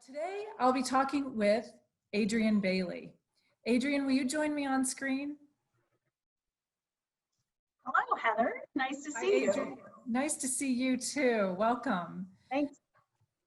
Today, I'll be talking with Adriene Bailey. Adriene, will you join me on screen? Hello, Heather. Nice to see you. Nice to see you too. Welcome. Thanks.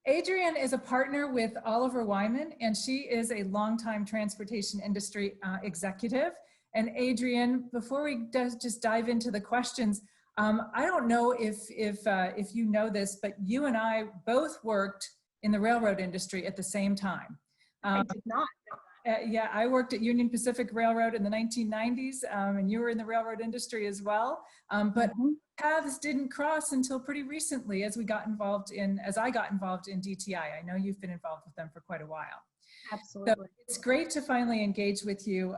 Adriene is a partner with Oliver Wyman, and she is a longtime transportation industry executive. And Adriene, before we just dive into the questions, I don't know if you know this, but you and I both worked in the railroad industry at the same time. I did not know that. Yeah, I worked at Union Pacific Railroad in the 1990s, and you were in the railroad industry as well. But paths didn't cross until pretty recently as I got involved in DTI. I know you've been involved with them for quite a while. Absolutely. So it's great to finally engage with you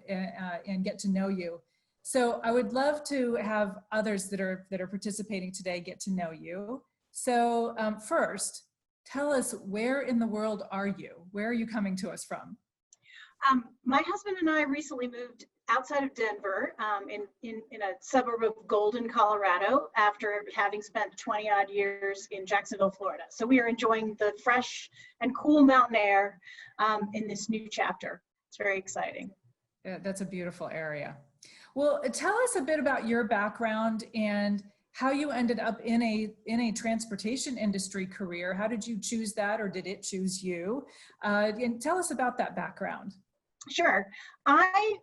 and get to know you. So I would love to have others that are participating today get to know you. So first, tell us, where in the world are you? Where are you coming to us from? My husband and I recently moved outside of Denver in a suburb of Golden, Colorado, after having spent 20 odd years in Jacksonville, Florida. So we are enjoying the fresh and cool mountain air in this new chapter. It's very exciting. Yeah, that's a beautiful area. Well, tell us a bit about your background and how you ended up in a transportation industry career. How did you choose that, or did it choose you? And tell us about that background. Sure. I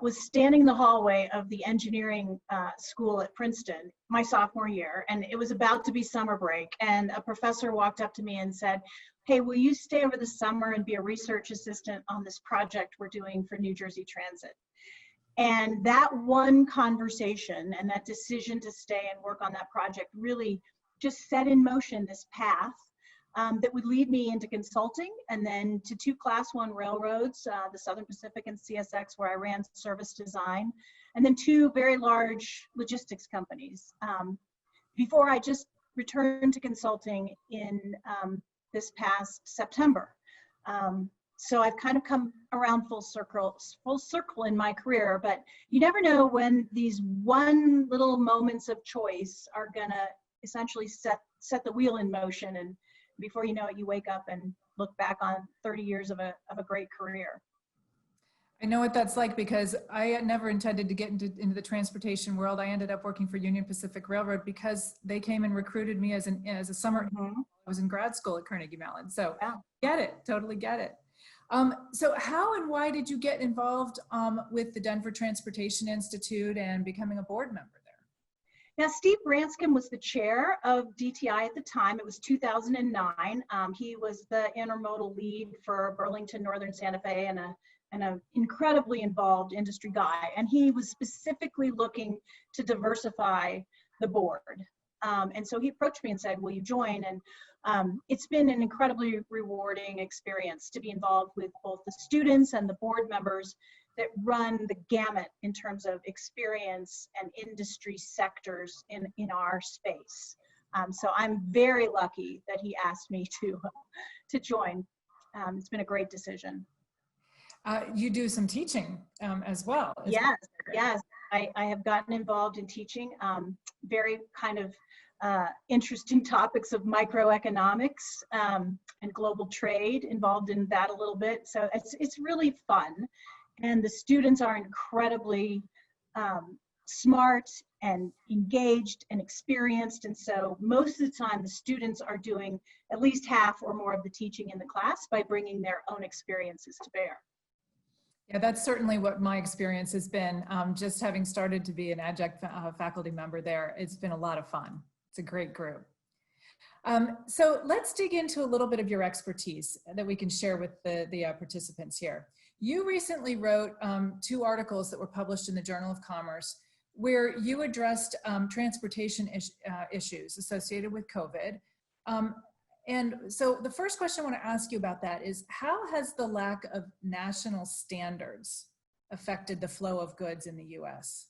was standing in the hallway of the engineering school at Princeton my sophomore year, and it was about to be summer break, and a professor walked up to me and said, "Hey, will you stay over the summer and be a research assistant on this project we're doing for New Jersey Transit?" And that one conversation and that decision to stay and work on that project really just set in motion this path that would lead me into consulting, and then to two Class 1 railroads, the Southern Pacific and CSX, where I ran service design, and then two very large logistics companies. Before I just returned to consulting in this past September. So I've kind of come around full circle in my career, but you never know when these one little moments of choice are gonna essentially set the wheel in motion, and before you know it, you wake up and look back on 30 years of a great career. I know what that's like, because I never intended to get into the transportation world. I ended up working for Union Pacific Railroad because they came and recruited me as a summer. I was in grad school at Carnegie Mellon, so get it, totally get it. So how and why did you get involved with the Denver Transportation Institute and becoming a board member there? Now, Steve Branscombe was the chair of DTI at the time. It was 2009. He was the intermodal lead for Burlington, Northern Santa Fe, and an incredibly involved industry guy. And he was specifically looking to diversify the board. And so he approached me and said, "Will you join?" And it's been an incredibly rewarding experience to be involved with both the students and the board members that run the gamut in terms of experience and industry sectors in our space. So I'm very lucky that he asked me to join. It's been a great decision. You do some teaching as well. Yes, yes. I have gotten involved in teaching very kind of interesting topics of microeconomics and global trade, involved in that a little bit. So it's really fun. And the students are incredibly smart and engaged and experienced. And so most of the time, the students are doing at least half or more of the teaching in the class by bringing their own experiences to bear. Yeah, that's certainly what my experience has been. Just having started to be an adjunct faculty member there, it's been a lot of fun. It's a great group. So let's dig into a little bit of your expertise that we can share with the participants here. You recently wrote 2 articles that were published in the Journal of Commerce where you addressed transportation issues associated with COVID. And so the first question I want to ask you about that is, how has the lack of national standards affected the flow of goods in the US?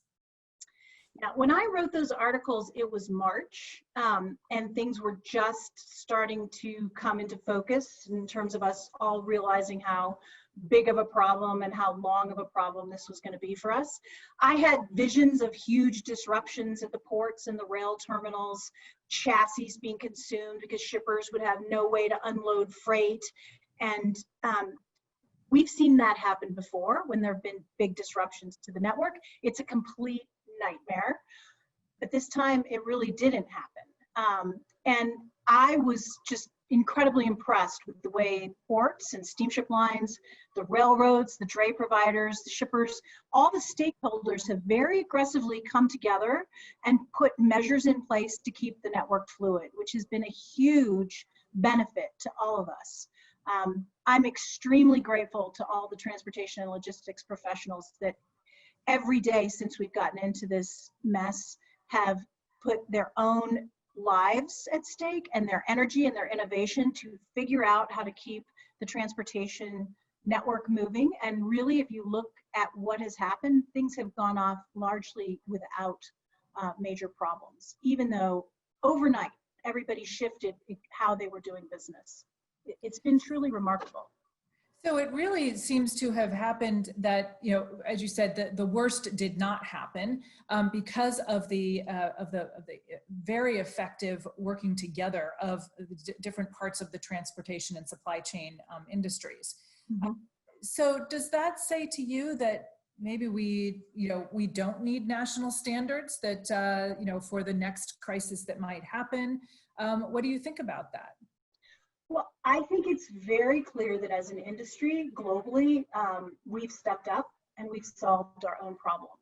Now, when I wrote those articles, it was March, and things were just starting to come into focus in terms of us all realizing how big of a problem and how long of a problem this was going to be for us. I had visions of huge disruptions at the ports and the rail terminals, chassis being consumed because shippers would have no way to unload freight, And we've seen that happen before when there have been big disruptions to the network. It's a complete nightmare, but this time it really didn't happen. And I was just incredibly impressed with the way ports and steamship lines, the railroads, the dray providers, the shippers, all the stakeholders have very aggressively come together and put measures in place to keep the network fluid, which has been a huge benefit to all of us. I'm extremely grateful to all the transportation and logistics professionals that every day since we've gotten into this mess have put their own lives at stake and their energy and their innovation to figure out how to keep the transportation network moving. And really, if you look at what has happened, things have gone off largely without major problems, even though overnight everybody shifted how they were doing business. It's been truly remarkable. So it really seems to have happened that, you know, as you said, the worst did not happen because of the very effective working together of the different parts of the transportation and supply chain industries. Mm-hmm. So does that say to you that maybe we don't need national standards that, for the next crisis that might happen? What do you think about that? Well, I think it's very clear that as an industry globally, we've stepped up and we've solved our own problems,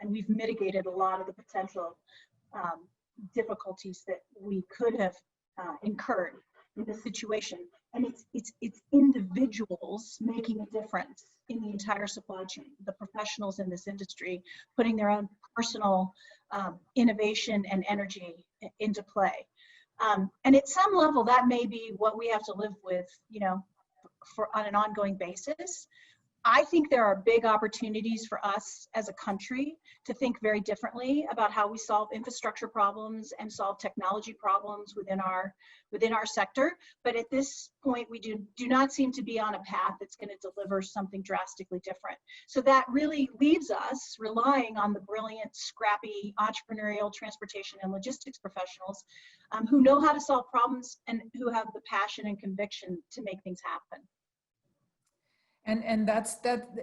and we've mitigated a lot of the potential difficulties that we could have incurred in this situation. And it's individuals making a difference in the entire supply chain, the professionals in this industry putting their own personal innovation and energy into play. And at some level, that may be what we have to live with, on an ongoing basis. I think there are big opportunities for us as a country to think very differently about how we solve infrastructure problems and solve technology problems within our sector. But at this point, we do not seem to be on a path that's going to deliver something drastically different. So that really leaves us relying on the brilliant, scrappy, entrepreneurial transportation and logistics professionals who know how to solve problems and who have the passion and conviction to make things happen. And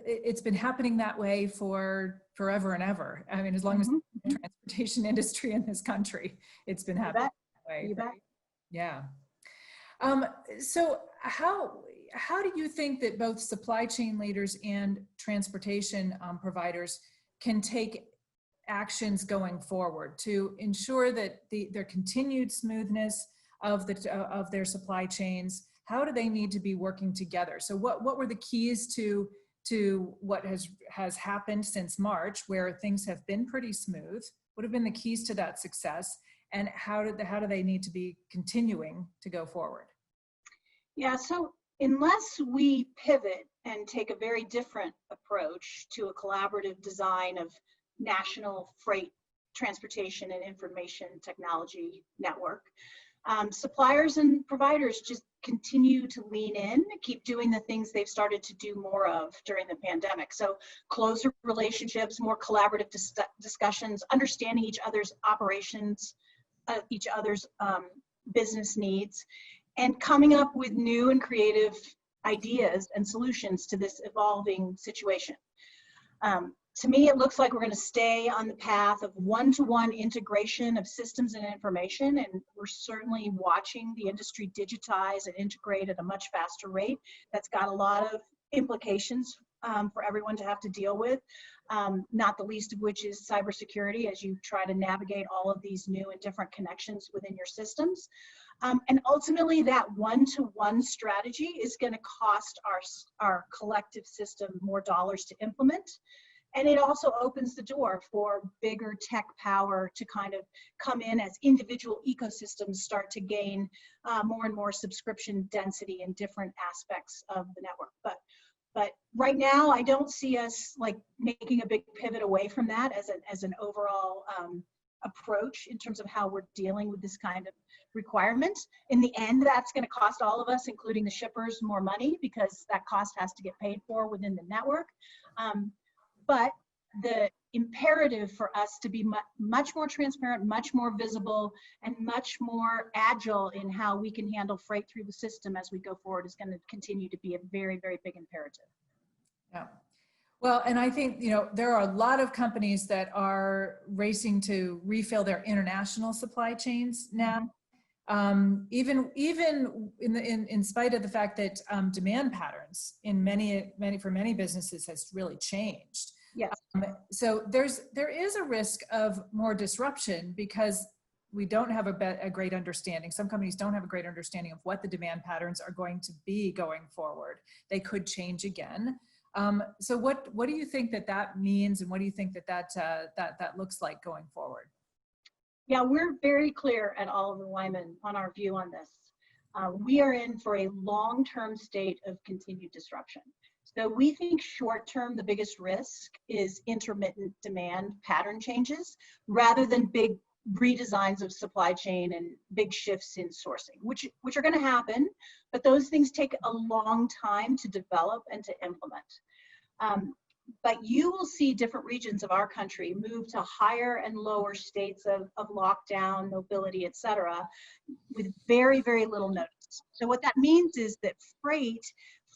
it's been happening that way for forever and ever. I mean, as long as the transportation industry in this country, it's been happening that way. You bet. Yeah. So how do you think that both supply chain leaders and transportation providers can take actions going forward to ensure that their continued smoothness of their supply chains? How do they need to be working together? So what were the keys to what has happened since March, where things have been pretty smooth? What have been the keys to that success, and how do they need to be continuing to go forward? Yeah, so unless we pivot and take a very different approach to a collaborative design of national freight transportation and information technology network, suppliers and providers just continue to lean in, keep doing the things they've started to do more of during the pandemic. So closer relationships, more collaborative discussions, understanding each other's operations, each other's business needs, and coming up with new and creative ideas and solutions to this evolving situation. To me, it looks like we're going to stay on the path of one-to-one integration of systems and information, and we're certainly watching the industry digitize and integrate at a much faster rate. That's got a lot of implications for everyone to have to deal with, not the least of which is cybersecurity as you try to navigate all of these new and different connections within your systems. And ultimately, that one-to-one strategy is going to cost our collective system more dollars to implement. And it also opens the door for bigger tech power to kind of come in as individual ecosystems start to gain more and more subscription density in different aspects of the network. But right now, I don't see us like making a big pivot away from that as an overall approach in terms of how we're dealing with this kind of requirement. In the end, that's going to cost all of us, including the shippers, more money because that cost has to get paid for within the network. But the imperative for us to be much more transparent, much more visible, and much more agile in how we can handle freight through the system as we go forward is going to continue to be a very, very big imperative. Yeah. Well, and I think, you know, there are a lot of companies that are racing to refill their international supply chains now. Even in spite of the fact that demand patterns in for many businesses has really changed. Yes. So there is a risk of more disruption because we don't have a great understanding. Some companies don't have a great understanding of what the demand patterns are going to be going forward. They could change again. So what do you think that means, and what do you think that looks like going forward? Yeah, we're very clear at Oliver Wyman on our view on this. We are in for a long-term state of continued disruption. So we think short-term, the biggest risk is intermittent demand pattern changes rather than big redesigns of supply chain and big shifts in sourcing, which are going to happen, but those things take a long time to develop and to implement. But you will see different regions of our country move to higher and lower states of lockdown, mobility, et cetera, with very, very little notice. So what that means is that freight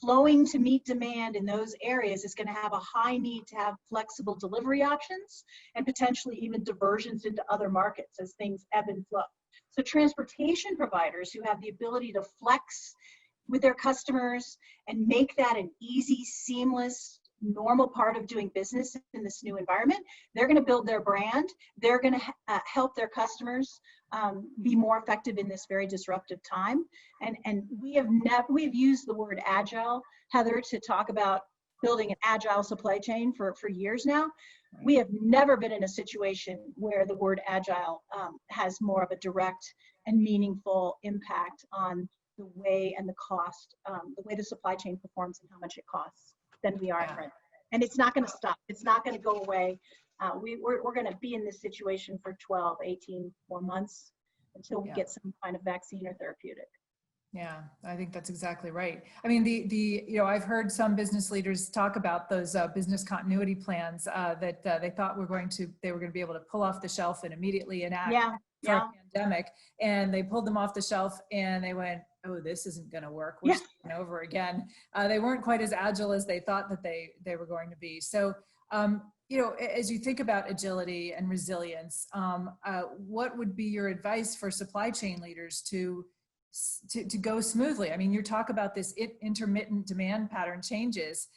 flowing to meet demand in those areas is going to have a high need to have flexible delivery options and potentially even diversions into other markets as things ebb and flow. So transportation providers who have the ability to flex with their customers and make that an easy, seamless, normal part of doing business in this new environment, they're going to build their brand. They're going to help their customers be more effective in this very disruptive time. And we've used the word agile, Heather, to talk about building an agile supply chain for years now. We have never been in a situation where the word agile has more of a direct and meaningful impact on the way and the cost, the way the supply chain performs and how much it costs than we are at present. And it's not going to stop. It's not going to go away. We're going to be in this situation for 12, 18 more months until we get some kind of vaccine or therapeutic. Yeah, I think that's exactly right. I mean, you know, I've heard some business leaders talk about those business continuity plans that they thought they were going to be able to pull off the shelf and immediately enact for a pandemic, and they pulled them off the shelf and they went, oh, this isn't going to work. We're starting over again. They weren't quite as agile as they thought that they were going to be. So, you know, as you think about agility and resilience, what would be your advice for supply chain leaders to go smoothly? I mean, you talk about this intermittent demand pattern changes.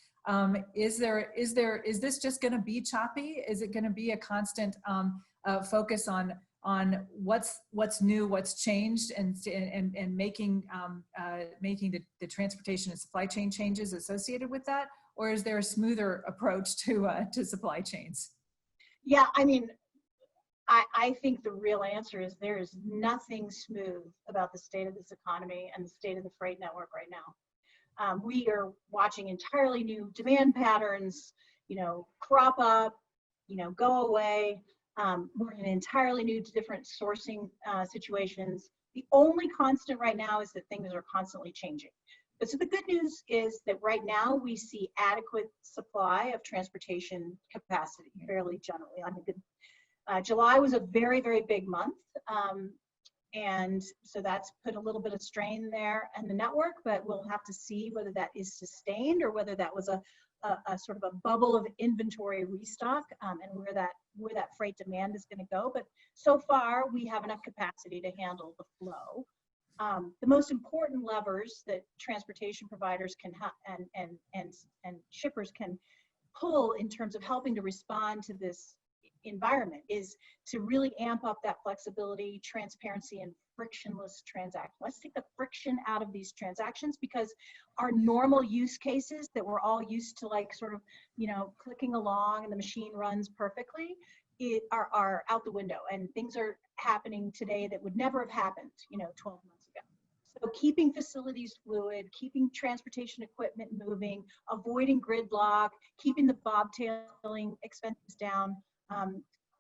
Is this just going to be choppy? Is it going to be a constant focus on what's new, what's changed, and making the transportation and supply chain changes associated with that, or is there a smoother approach to supply chains? Yeah, I mean, I think the real answer is there is nothing smooth about the state of this economy and the state of the freight network right now. We are watching entirely new demand patterns, you know, crop up, you know, go away. We're in entirely new, different sourcing situations. The only constant right now is that things are constantly changing. But so the good news is that right now we see adequate supply of transportation capacity fairly generally. I mean, July was a very, very big month. And so that's put a little bit of strain there in the network, but we'll have to see whether that is sustained or whether that was a sort of a bubble of inventory restock and where that freight demand is going to go. But so far, we have enough capacity to handle the flow. The most important levers that transportation providers can and shippers can pull in terms of helping to respond to this environment is to really amp up that flexibility, transparency, and frictionless transaction. Let's take the friction out of these transactions, because our normal use cases that we're all used to, like sort of, you know, clicking along and the machine runs perfectly, are out the window, and things are happening today that would never have happened, you know, 12 months ago. So keeping facilities fluid, keeping transportation equipment moving, avoiding gridlock, keeping the bobtailing expenses down,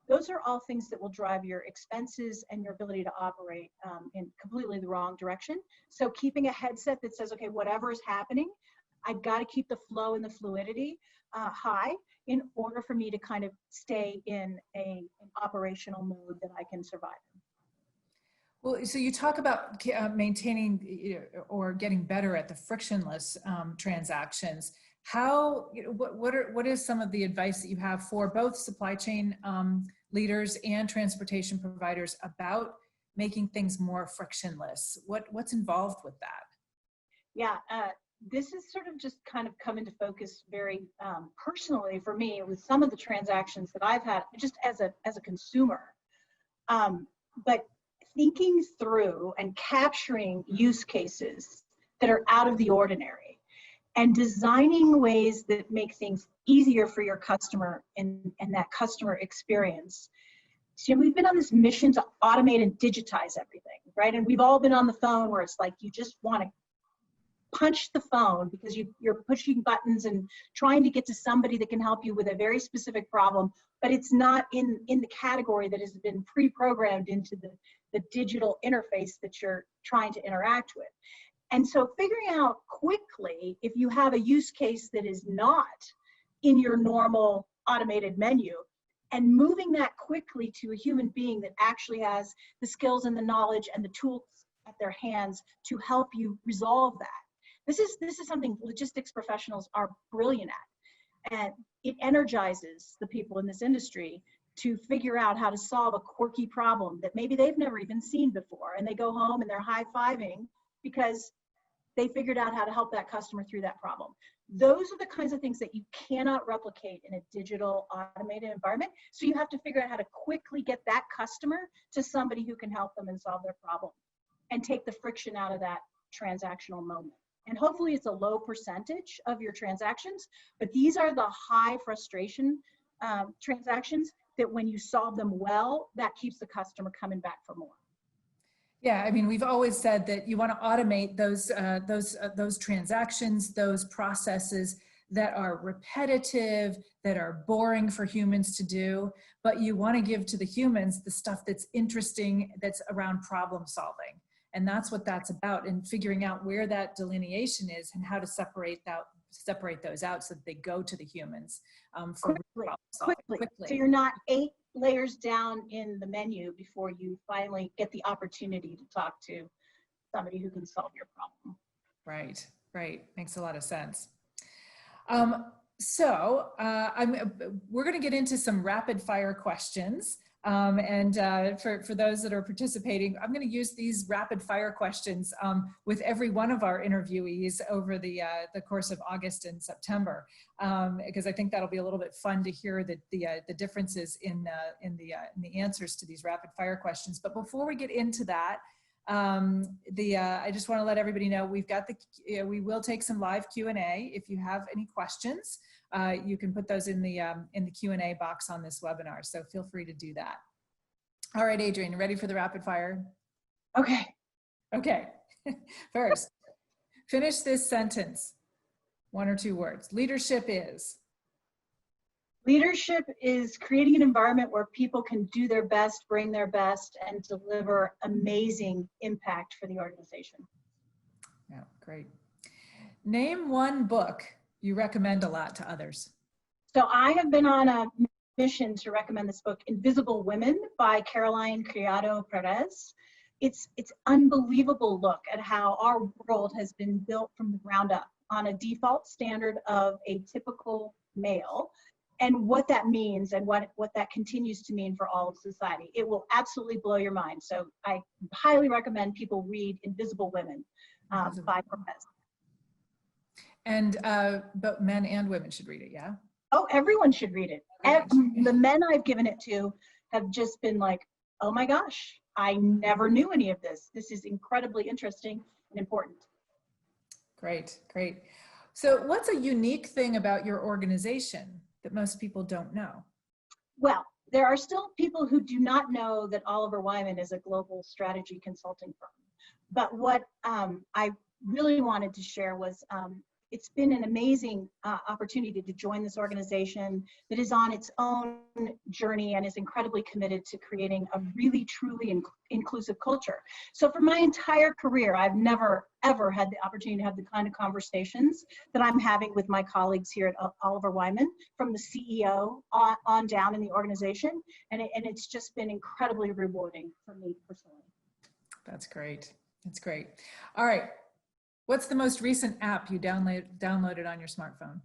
those are all things that will drive your expenses and your ability to operate in completely the wrong direction. So keeping a headset that says, okay, whatever is happening, I've got to keep the flow and the fluidity high in order for me to kind of stay in an operational mode that I can survive in. Well, so you talk about maintaining or getting better at the frictionless transactions. How, what is some of the advice that you have for both supply chain leaders and transportation providers about making things more frictionless? What's involved with that? Yeah, this is sort of just kind of come into focus very personally for me with some of the transactions that I've had just as a consumer. But thinking through and capturing use cases that are out of the ordinary and designing ways that make things easier for your customer and that customer experience. So we've been on this mission to automate and digitize everything, right? And we've all been on the phone where it's like you just want to punch the phone because you're pushing buttons and trying to get to somebody that can help you with a very specific problem, but it's not in the category that has been pre-programmed into the digital interface that you're trying to interact with. And so figuring out quickly if you have a use case that is not in your normal automated menu and moving that quickly to a human being that actually has the skills and the knowledge and the tools at their hands to help you resolve that. This is something logistics professionals are brilliant at, and it energizes the people in this industry to figure out how to solve a quirky problem that maybe they've never even seen before, and they go home and they're high-fiving because they figured out how to help that customer through that problem. Those are the kinds of things that you cannot replicate in a digital automated environment, so you have to figure out how to quickly get that customer to somebody who can help them and solve their problem and take the friction out of that transactional moment. And hopefully it's a low percentage of your transactions, but these are the high frustration transactions that when you solve them well, that keeps the customer coming back for more. Yeah, I mean, we've always said that you want to automate those transactions, those processes that are repetitive, that are boring for humans to do, but you want to give to the humans the stuff that's interesting, that's around problem solving. And that's what that's about, and figuring out where that delineation is and how to separate those out so that they go to the humans for quickly. So you're not 8 layers down in the menu before you finally get the opportunity to talk to somebody who can solve your problem. Right, right. Makes a lot of sense. We're going to get into some rapid fire questions. For those that are participating, I'm going to use these rapid fire questions with every one of our interviewees over the course of August and September, because I think that'll be a little bit fun to hear the differences in the answers to these rapid fire questions. But before we get into that, I just want to let everybody know we've got we will take some live Q&A. If you have any questions, you can put those in the Q&A box on this webinar. So feel free to do that. All right, Adriene, ready for the rapid fire? Okay. Okay. First, finish this sentence. 1 or 2 words. Leadership is? Leadership is creating an environment where people can do their best, bring their best, and deliver amazing impact for the organization. Yeah, great. Name one book you recommend a lot to others. So I have been on a mission to recommend this book, Invisible Women by Caroline Criado Perez. It's unbelievable look at how our world has been built from the ground up on a default standard of a typical male, and what that means and what that continues to mean for all of society. It will absolutely blow your mind. So I highly recommend people read Invisible Women by Perez. And but men and women should read it, yeah? Oh, everyone should read it. The men I've given it to have just been like, oh my gosh, I never knew any of this. This is incredibly interesting and important. Great, great. So what's a unique thing about your organization that most people don't know? Well, there are still people who do not know that Oliver Wyman is a global strategy consulting firm. But what I really wanted to share was it's been an amazing opportunity to join this organization that is on its own journey and is incredibly committed to creating a really truly inclusive culture. So for my entire career, I've never ever had the opportunity to have the kind of conversations that I'm having with my colleagues here at Oliver Wyman, from the CEO on down in the organization, and it's just been incredibly rewarding for me personally. That's great. That's great. All right. What's the most recent app you downloaded on your smartphone?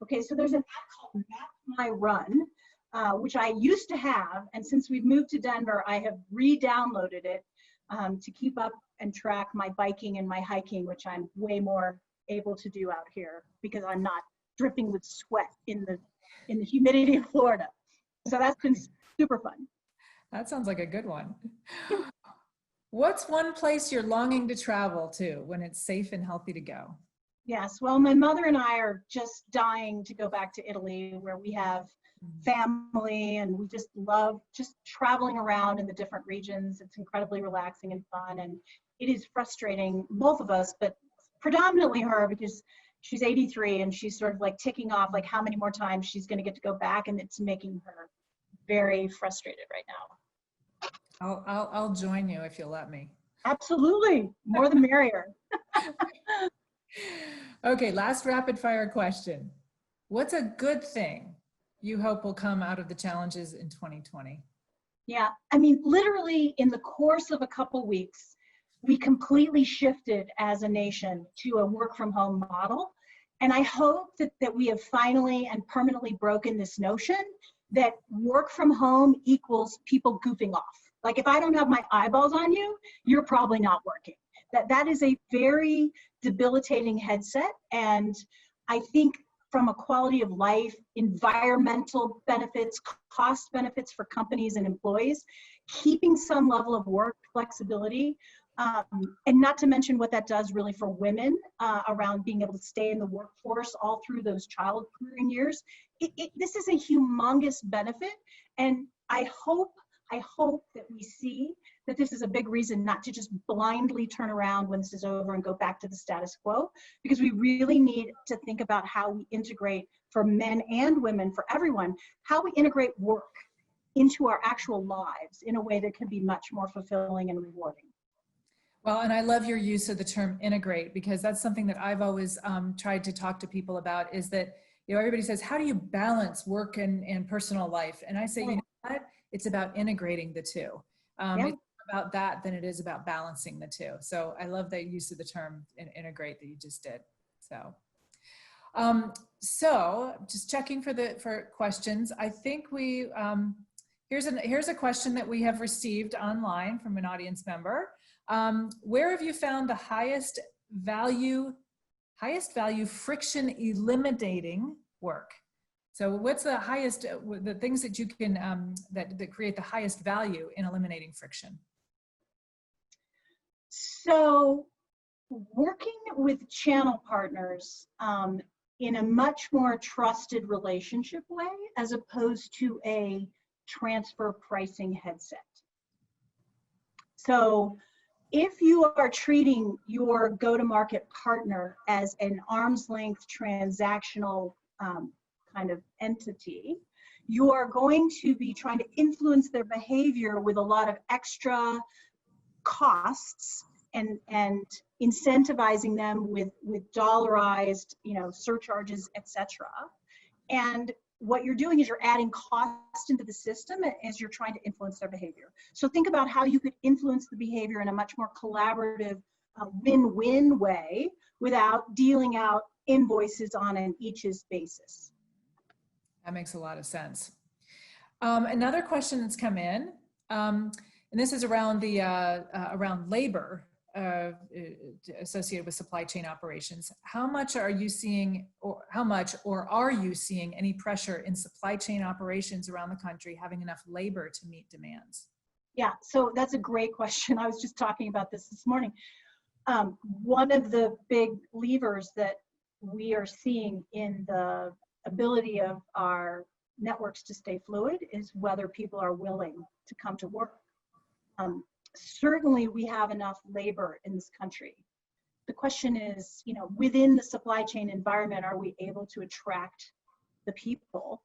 Okay, so there's an app called Map My Run, which I used to have, and since we've moved to Denver, I have re-downloaded it to keep up and track my biking and my hiking, which I'm way more able to do out here because I'm not dripping with sweat in the humidity of Florida. So that's been super fun. That sounds like a good one. What's one place you're longing to travel to when it's safe and healthy to go? Yes, well, my mother and I are just dying to go back to Italy, where we have family and we just love just traveling around in the different regions. It's incredibly relaxing and fun, and it is frustrating, both of us, but predominantly her, because she's 83 and she's sort of like ticking off like how many more times she's going to get to go back, and it's making her very frustrated right now. I'll join you if you'll let me. Absolutely, more the merrier. Okay, last rapid fire question. What's a good thing you hope will come out of the challenges in 2020? Yeah, I mean, literally in the course of a couple weeks, we completely shifted as a nation to a work from home model. And I hope that we have finally and permanently broken this notion that work from home equals people goofing off. Like, if I don't have my eyeballs on you, you're probably not working. That is a very debilitating headset. And I think from a quality of life, environmental benefits, cost benefits for companies and employees, keeping some level of work flexibility, and not to mention what that does really for women around being able to stay in the workforce all through those child rearing years. This is a humongous benefit. And I hope that we see that this is a big reason not to just blindly turn around when this is over and go back to the status quo, because we really need to think about how we integrate, for men and women, for everyone, how we integrate work into our actual lives in a way that can be much more fulfilling and rewarding. Well, and I love your use of the term integrate, because that's something that I've always tried to talk to people about, is that, you know, everybody says, how do you balance work and personal life? And I say, you know what? It's about integrating the two. It's about that than it is about balancing the two. So I love that use of the term integrate that you just did. So just checking for questions. I think we here's a question that we have received online from an audience member. Where have you found the highest value friction eliminating work? So what's the highest, the things that you can, that create the highest value in eliminating friction? So working with channel partners in a much more trusted relationship way, as opposed to a transfer pricing headset. So if you are treating your go-to-market partner as an arm's length transactional kind of entity, you are going to be trying to influence their behavior with a lot of extra costs and incentivizing them with dollarized, you know, surcharges, etc. And what you're doing is you're adding cost into the system as you're trying to influence their behavior. So think about how you could influence the behavior in a much more collaborative, win-win way without dealing out invoices on an each's basis. That makes a lot of sense. Another question that's come in, and this is around the around labor associated with supply chain operations. How much are you seeing, or are you seeing any pressure in supply chain operations around the country having enough labor to meet demands? Yeah, so that's a great question. I was just talking about this morning. One of the big levers that we are seeing in the ability of our networks to stay fluid is whether people are willing to come to work. Certainly we have enough labor in this country, the question is, you know, within the supply chain environment, are we able to attract the people?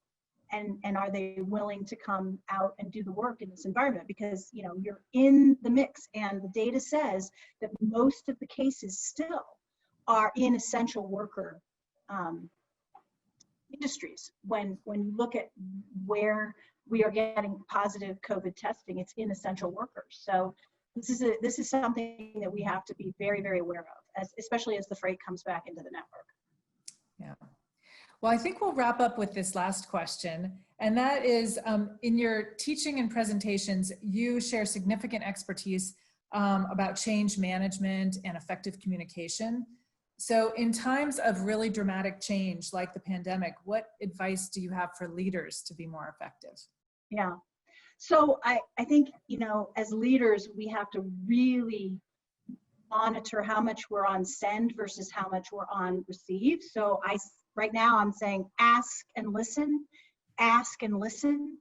And are they willing to come out and do the work in this environment? Because, you know, you're in the mix, and the data says that most of the cases still are in essential worker industries. When you look at where we are getting positive COVID testing, it's in essential workers. So this is something that we have to be very, very aware of, especially as the freight comes back into the network. Yeah. Well, I think we'll wrap up with this last question, and that is, in your teaching and presentations, you share significant expertise about change management and effective communication. So in times of really dramatic change like the pandemic, what advice do you have for leaders to be more effective? Yeah. So I think, you know, as leaders, we have to really monitor how much we're on send versus how much we're on receive. So right now I'm saying ask and listen, ask and listen,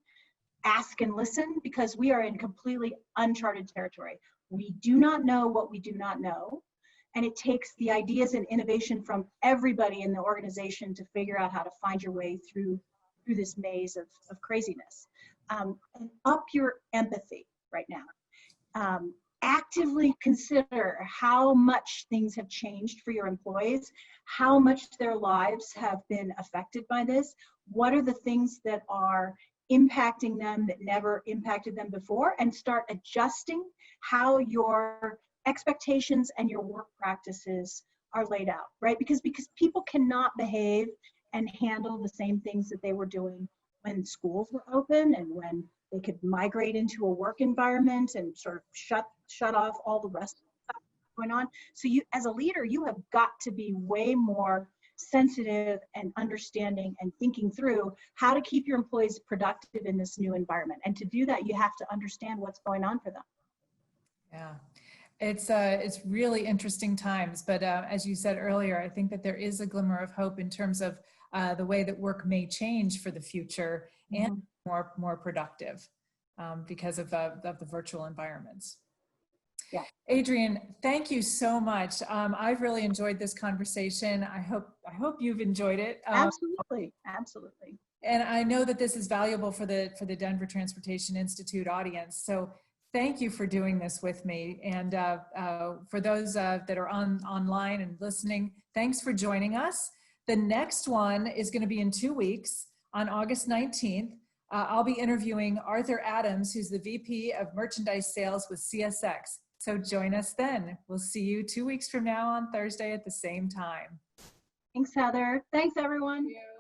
ask and listen, because we are in completely uncharted territory. We do not know what we do not know. And it takes the ideas and innovation from everybody in the organization to figure out how to find your way through this maze of craziness. And up your empathy right now. Actively consider how much things have changed for your employees, how much their lives have been affected by this. What are the things that are impacting them that never impacted them before, and start adjusting how your expectations and your work practices are laid out, right? Because people cannot behave and handle the same things that they were doing when schools were open and when they could migrate into a work environment and sort of shut off all the rest of the stuff going on. So you, as a leader, you have got to be way more sensitive and understanding and thinking through how to keep your employees productive in this new environment. And to do that, you have to understand what's going on for them. Yeah. It's really interesting times, but as you said earlier, I think that there is a glimmer of hope in terms of the way that work may change for the future and more productive because of the virtual environments. Yeah. Adriene, thank you so much. I've really enjoyed this conversation. I hope you've enjoyed it. Absolutely, absolutely. And I know that this is valuable for the Denver Transportation Institute audience. So thank you for doing this with me. And for those that are online and listening, thanks for joining us. The next one is going to be in 2 weeks on August 19th. I'll be interviewing Arthur Adams, who's the VP of Merchandise Sales with CSX. So join us then. We'll see you 2 weeks from now on Thursday at the same time. Thanks, Heather. Thanks, everyone. Thank you.